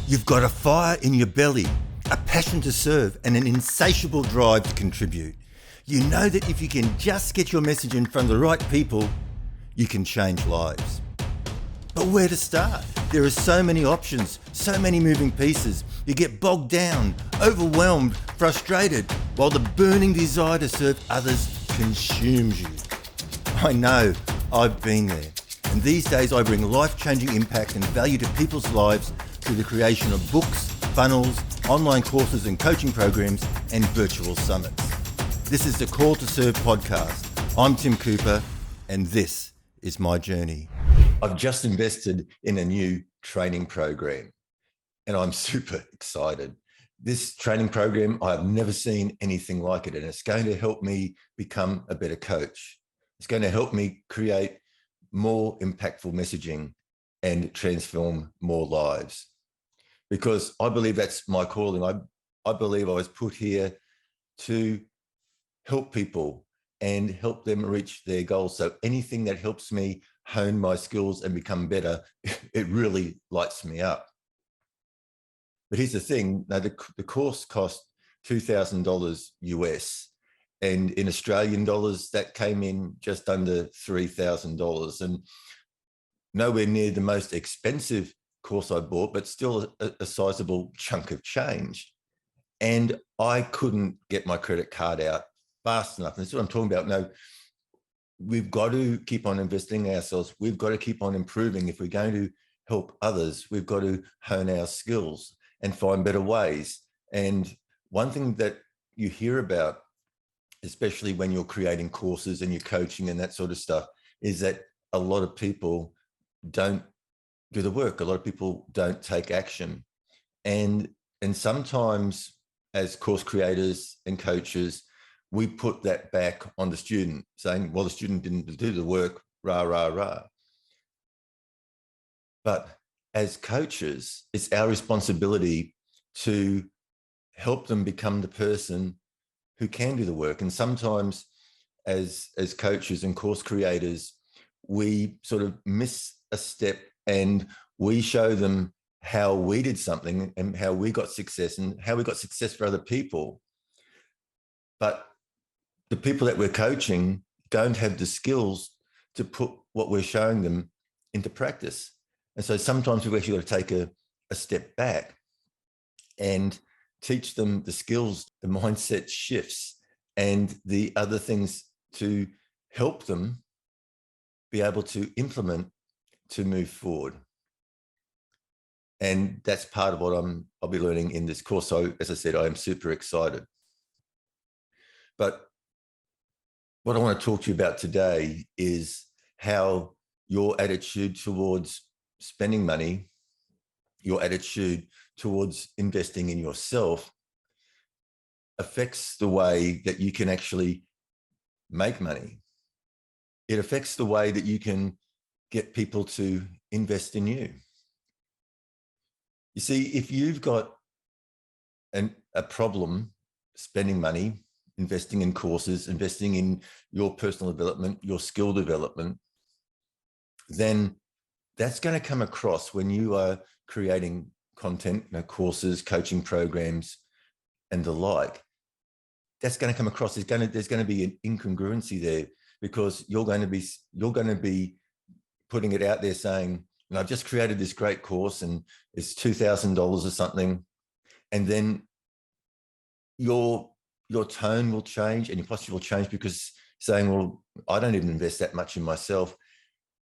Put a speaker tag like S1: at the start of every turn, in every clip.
S1: You've got a fire in your belly, a passion to serve, and an insatiable drive to contribute. You know that if you can just get your message in front of the right people, you can change lives. But where to start? There are so many options, so many moving pieces. You get bogged down, overwhelmed, frustrated, while the burning desire to serve others consumes you. I know, I've been there. And these days I bring life-changing impact and value to people's lives through the creation of books, funnels, online courses and coaching programs, and virtual summits. This is the Call to Serve podcast. I'm Tim Cooper, and this is my journey. I've just invested in a new training program, and I'm super excited. This training program, I've never seen anything like it, and it's going to help me become a better coach. It's going to help me create more impactful messaging and transform more lives. Because I believe that's my calling. I believe I was put here to help people and help them reach their goals. So anything that helps me hone my skills and become better, it really lights me up. But here's the thing, now the course cost $2,000 US, and in Australian dollars, that came in just under $3,000, and nowhere near the most expensive course I bought, but still a sizable chunk of change. And I couldn't get my credit card out fast enough. And that's what I'm talking about. No, we've got to keep on investing in ourselves. We've got to keep on improving. If we're going to help others, we've got to hone our skills and find better ways. And one thing that you hear about, especially when you're creating courses and you're coaching and that sort of stuff, is that a lot of people don't do the work. A lot of people don't take action. And sometimes as course creators and coaches, we put that back on the student, saying, well, the student didn't do the work, rah, rah, rah. But as coaches, it's our responsibility to help them become the person who can do the work. And sometimes as coaches and course creators, we sort of miss a step and we show them how we did something and how we got success and how we got success for other people. But the people that we're coaching don't have the skills to put what we're showing them into practice. And so sometimes we've actually got to take a step back and teach them the skills, the mindset shifts, and the other things to help them be able to implement to move forward. And that's part of what I'll be learning in this course. So as I said, I am super excited. But what I want to talk to you about today is how your attitude towards spending money, your attitude towards investing in yourself affects the way that you can actually make money. It affects the way that you can get people to invest in you. You see, if you've got a problem spending money, investing in courses, investing in your personal development, your skill development, then that's going to come across when you are creating content, courses, coaching programs, and the like. That's going to come across. There's going to be an incongruency there, because you're going to be putting it out there saying, I've just created this great course and it's $2,000 or something. And then your tone will change and your posture will change, because saying, well, I don't even invest that much in myself.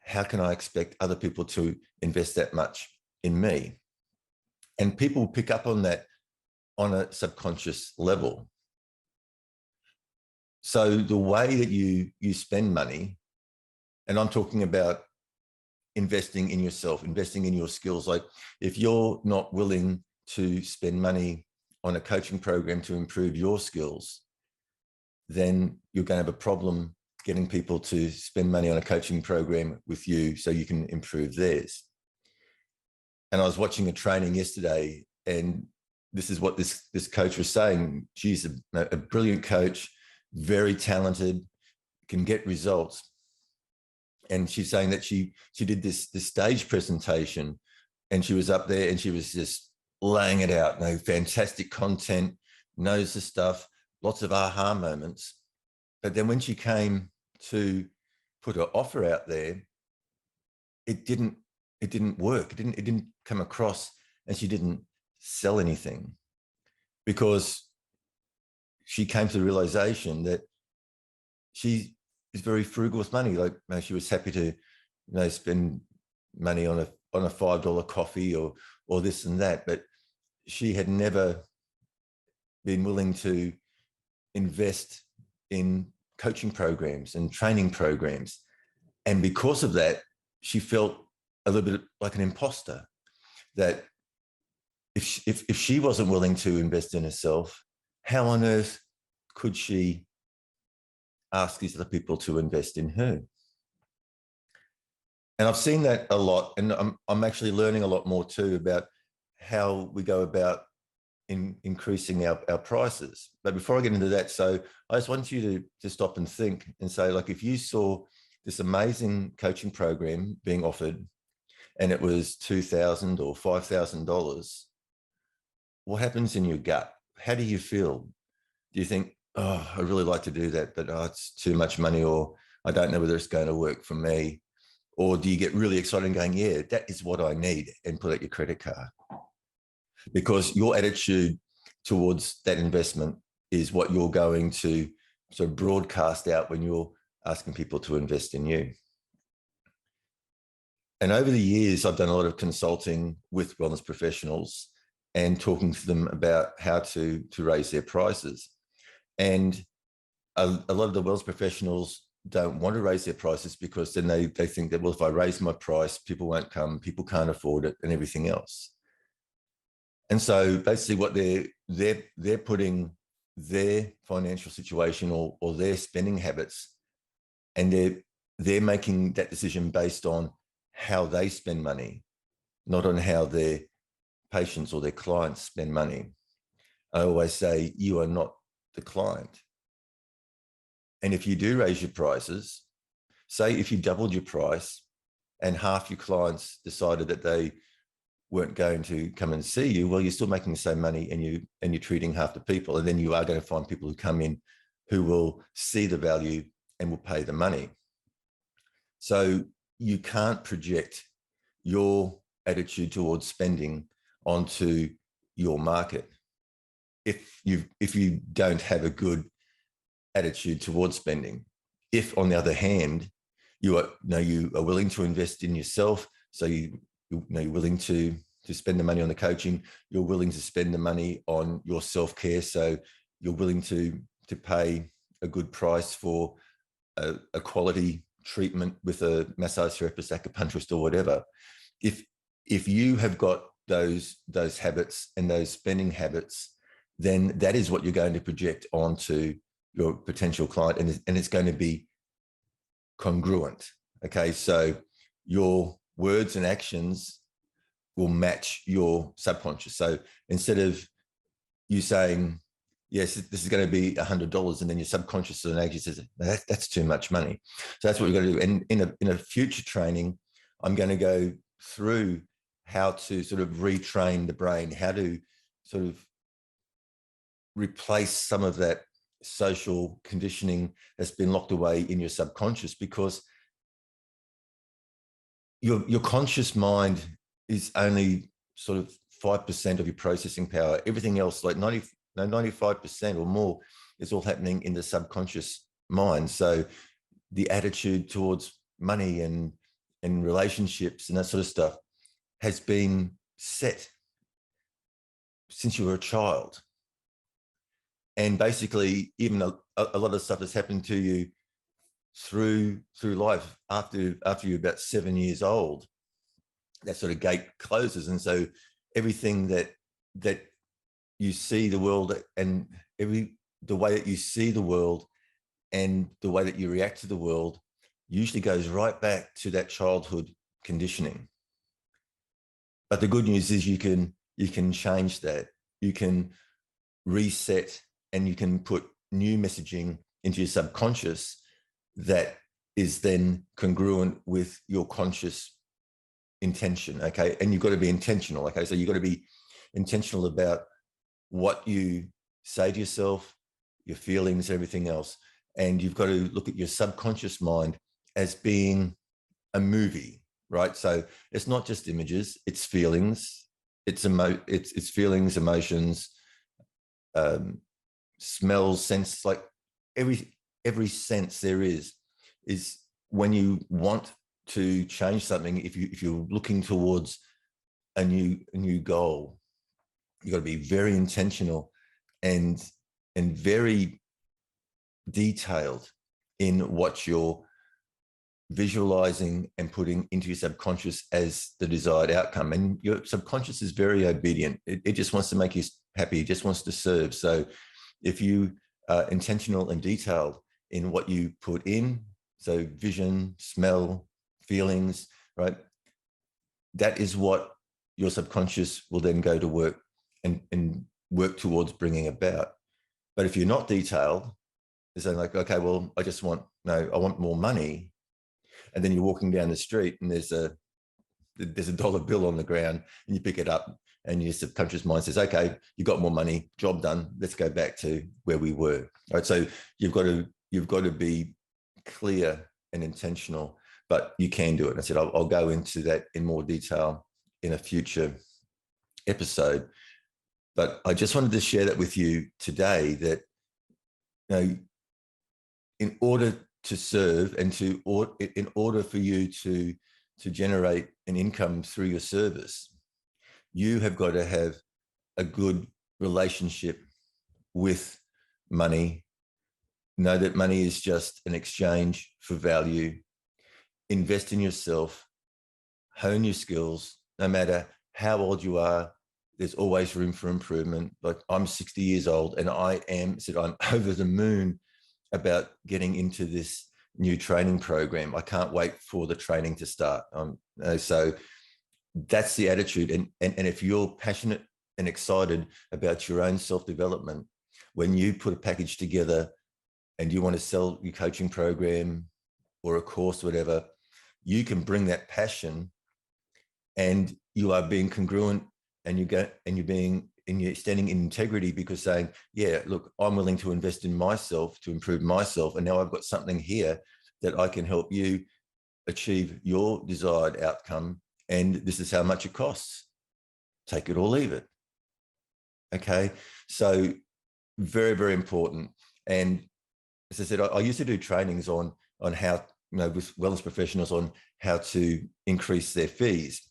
S1: How can I expect other people to invest that much in me? And people pick up on that on a subconscious level. So the way that you spend money, and I'm talking about investing in yourself, investing in your skills. Like if you're not willing to spend money on a coaching program to improve your skills, then you're going to have a problem getting people to spend money on a coaching program with you so you can improve theirs. And I was watching a training yesterday, and this is what this coach was saying. She's a brilliant coach, very talented, can get results. And she's saying that she did this stage presentation, and she was up there and she was just laying it out, fantastic content, knows the stuff, lots of aha moments. But then when she came to put her offer out there, it didn't work. It didn't come across, and she didn't sell anything because she came to the realization that she is very frugal with money. Like, she was happy to, spend money on a $5 coffee or this and that, but she had never been willing to invest in coaching programs and training programs. And because of that, she felt a little bit like an imposter, that if she wasn't willing to invest in herself, how on earth could she ask these other people to invest in her? And I've seen that a lot, and I'm actually learning a lot more too about how we go about increasing our prices. But before I get into that, so I just want you to stop and think and say, like, if you saw this amazing coaching program being offered and it was $2,000 or $5,000, what happens in your gut? How do you feel? Do you think, oh, I really like to do that, but it's too much money, or I don't know whether it's going to work for me? Or do you get really excited and going, yeah, that is what I need, and put out your credit card? Because your attitude towards that investment is what you're going to sort of broadcast out when you're asking people to invest in you. And over the years, I've done a lot of consulting with wellness professionals and talking to them about how to raise their prices. And a lot of the wellness professionals don't want to raise their prices because then they think that, well, if I raise my price, people won't come, people can't afford it, and everything else. And so basically what they're putting their financial situation or their spending habits, and they're making that decision based on how they spend money, not on how their patients or their clients spend money. I always say, you are not the client. And if you do raise your prices, say if you doubled your price and half your clients decided that they weren't going to come and see you, well, you're still making the same money, and you're treating half the people. And then you are going to find people who come in who will see the value and will pay the money. So you can't project your attitude towards spending onto your market if you don't have a good attitude towards spending. If, on the other hand, you are willing to invest in yourself, so you're willing to spend the money on the coaching, you're willing to spend the money on your self-care, so you're willing to pay a good price for a quality treatment with a massage therapist, acupuncturist, or whatever. If you have got those habits and those spending habits, then that is what you're going to project onto your potential client, and it's going to be congruent. Okay, so your words and actions will match your subconscious. So instead of you saying, yes, this is going to be $100, and then your subconscious and actually says, that's too much money. So that's what we've got to do. And in a future training, I'm going to go through how to sort of retrain the brain, how to sort of replace some of that social conditioning that's been locked away in your subconscious, because your conscious mind is only sort of 5% of your processing power. Everything else, like 95% or more, is all happening in the subconscious mind. So the attitude towards money and relationships and that sort of stuff has been set since you were a child. And basically, even a lot of stuff that's happened to you through life after you're about 7 years old, that sort of gate closes. And so everything that you see the world, and the way that you see the world and the way that you react to the world usually goes right back to that childhood conditioning. But the good news is you can change that. You can reset, and you can put new messaging into your subconscious that is then congruent with your conscious intention. Okay. And you've got to be intentional. Okay. So you've got to be intentional about what you say to yourself, your feelings, everything else. And you've got to look at your subconscious mind as being a movie, right? So it's not just images, it's feelings, it's feelings, emotions, smells, sense, like every sense there is when you want to change something. If you're looking towards a new goal, you got to be very intentional and very detailed in what you're visualizing and putting into your subconscious as the desired outcome. And your subconscious is very obedient. It just wants to make you happy. It just wants to serve. So if you are intentional and detailed in what you put in, so vision, smell, feelings, right? That is what your subconscious will then go to work and work towards bringing about. But if you're not detailed, it's like, okay, well, I want more money. And then you're walking down the street and there's a dollar bill on the ground and you pick it up and your subconscious mind says, okay, you got more money, job done. Let's go back to where we were. All right. So you've got to be clear and intentional, but you can do it. And I said, I'll go into that in more detail in a future episode. But I just wanted to share that with you today, that, in order to serve and in order for you to generate an income through your service, you have got to have a good relationship with money. Know that money is just an exchange for value. Invest in yourself, hone your skills. No matter how old you are, there's always room for improvement. Like, I'm 60 years old and I'm over the moon about getting into this new training program. I can't wait for the training to start. So that's the attitude. And if you're passionate and excited about your own self-development, when you put a package together and you want to sell your coaching program or a course, whatever, you can bring that passion, and you are being congruent, and you're standing in integrity, because saying, yeah, look, I'm willing to invest in myself to improve myself. And now I've got something here that I can help you achieve your desired outcome. And this is how much it costs. Take it or leave it. Okay. So very, very important. And as I said, I used to do trainings on how, with wellness professionals, on how to increase their fees.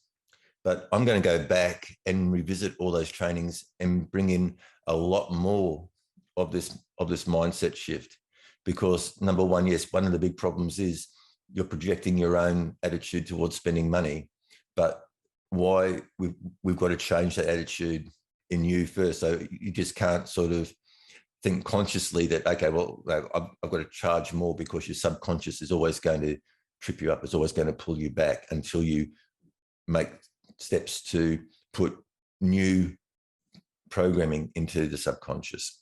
S1: But I'm going to go back and revisit all those trainings and bring in a lot more of this mindset shift. Because number one, yes, one of the big problems is you're projecting your own attitude towards spending money. But why we've got to change that attitude in you first. So you just can't sort of think consciously that, okay, well, I've got to charge more, because your subconscious is always going to trip you up. It's always going to pull you back until you make steps to put new programming into the subconscious.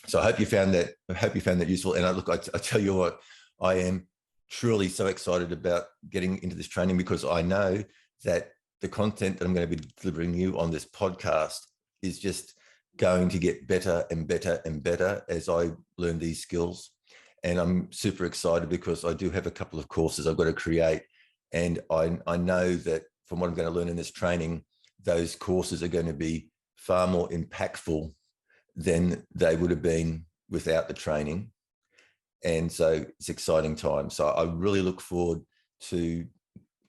S1: So I hope you found that useful. And I tell you what, I am truly so excited about getting into this training, because I know that the content that I'm going to be delivering you on this podcast is just going to get better and better and better as I learn these skills. And I'm super excited because I do have a couple of courses I've got to create. And I know that from what I'm going to learn in this training, those courses are going to be far more impactful than they would have been without the training. And so it's exciting time. So I really look forward to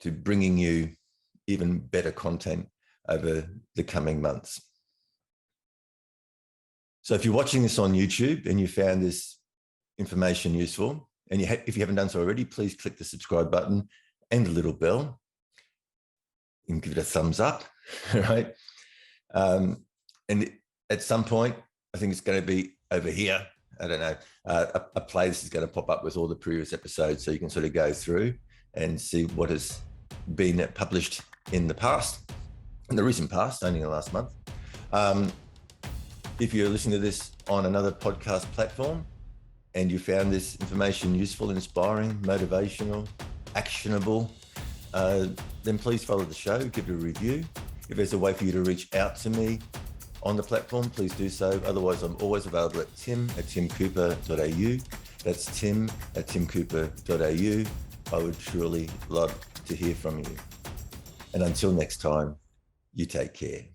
S1: bringing you even better content over the coming months. So if you're watching this on YouTube and you found this information useful, and if you haven't done so already, please click the subscribe button and the little bell and give it a thumbs up, right? And at some point, I think it's going to be over here. I don't know, a playlist is going to pop up with all the previous episodes, so you can sort of go through and see what has been published in the past, in the recent past, only in the last month. If you're listening to this on another podcast platform and you found this information useful, inspiring, motivational, actionable, then please follow the show, give it a review. If there's a way for you to reach out to me on the platform, please do so. Otherwise, I'm always available at tim@timcooper.au. That's tim@timcooper.au. I would truly love to hear from you. And until next time, you take care.